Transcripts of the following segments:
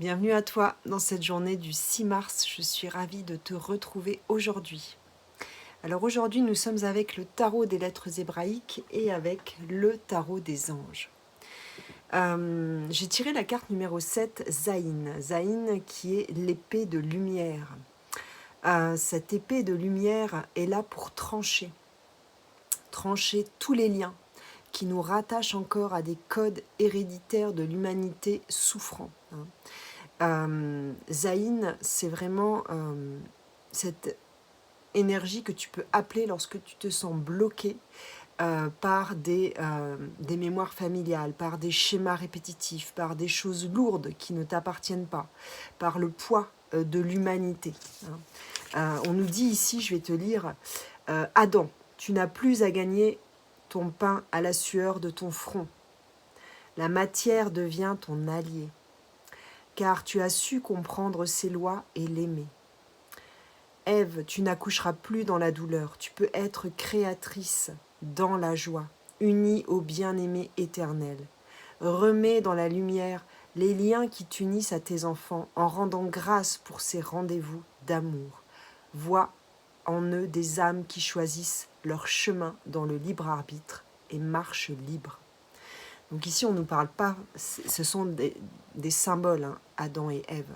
Bienvenue à toi dans cette journée du 6 mars. Je suis ravie de te retrouver aujourd'hui. Alors aujourd'hui, nous sommes avec le tarot des lettres hébraïques et avec le tarot des anges. J'ai tiré la carte numéro 7, Zaïn. Zaïn qui est l'épée de lumière. Cette épée de lumière est là pour trancher tous les liens qui nous rattachent encore à des codes héréditaires de l'humanité souffrant. Zaïn, c'est vraiment cette énergie que tu peux appeler lorsque tu te sens bloqué par des mémoires familiales, par des schémas répétitifs, par des choses lourdes qui ne t'appartiennent pas, par le poids de l'humanité. On nous dit ici, je vais te lire, Adam, tu n'as plus à gagner ton pain à la sueur de ton front. La matière devient ton allié, car tu as su comprendre ses lois et l'aimer. Ève, tu n'accoucheras plus dans la douleur, tu peux être créatrice dans la joie, unie au bien-aimé éternel. Remets dans la lumière les liens qui t'unissent à tes enfants en rendant grâce pour ces rendez-vous d'amour. Vois en eux des âmes qui choisissent leur chemin dans le libre arbitre et marchent libres. Donc ici, on ne nous parle pas, ce sont des symboles, hein, Adam et Ève.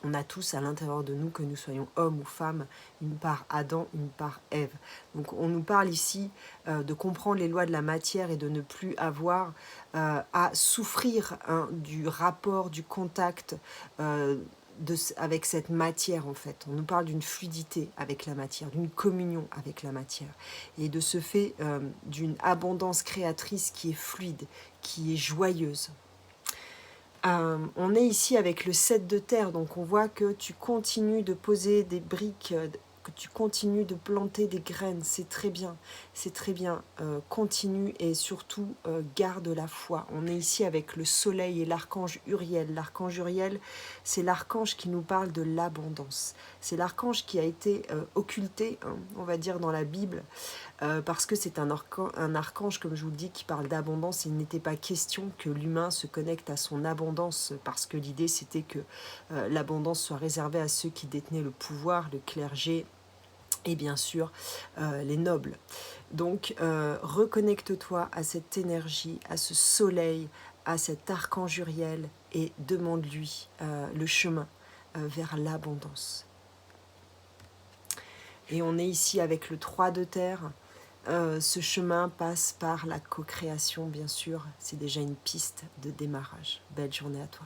On a tous à l'intérieur de nous, que nous soyons hommes ou femmes, une part Adam, une part Ève. Donc on nous parle ici de comprendre les lois de la matière et de ne plus avoir à souffrir du rapport, du contact avec cette matière en fait. On nous parle d'une fluidité avec la matière, d'une communion avec la matière. Et de ce fait, d'une abondance créatrice qui est fluide, qui est joyeuse. On est ici avec le 7 de terre, donc on voit que tu continues de poser des briques, que tu continues de planter des graines, c'est très bien, continue et surtout garde la foi. On est ici avec le soleil et l'archange Uriel. L'archange Uriel, c'est l'archange qui nous parle de l'abondance. C'est l'archange qui a été occulté, hein, on va dire, dans la Bible, parce que c'est un archange, comme je vous le dis, qui parle d'abondance. Il n'était pas question que l'humain se connecte à son abondance, parce que l'idée c'était que l'abondance soit réservée à ceux qui détenaient le pouvoir, le clergé et bien sûr les nobles. Donc reconnecte-toi à cette énergie, à ce soleil, à cet archange Uriel et demande-lui le chemin vers l'abondance. Et on est ici avec le 3 de terre. Ce chemin passe par la co-création, bien sûr. C'est déjà une piste de démarrage. Belle journée à toi.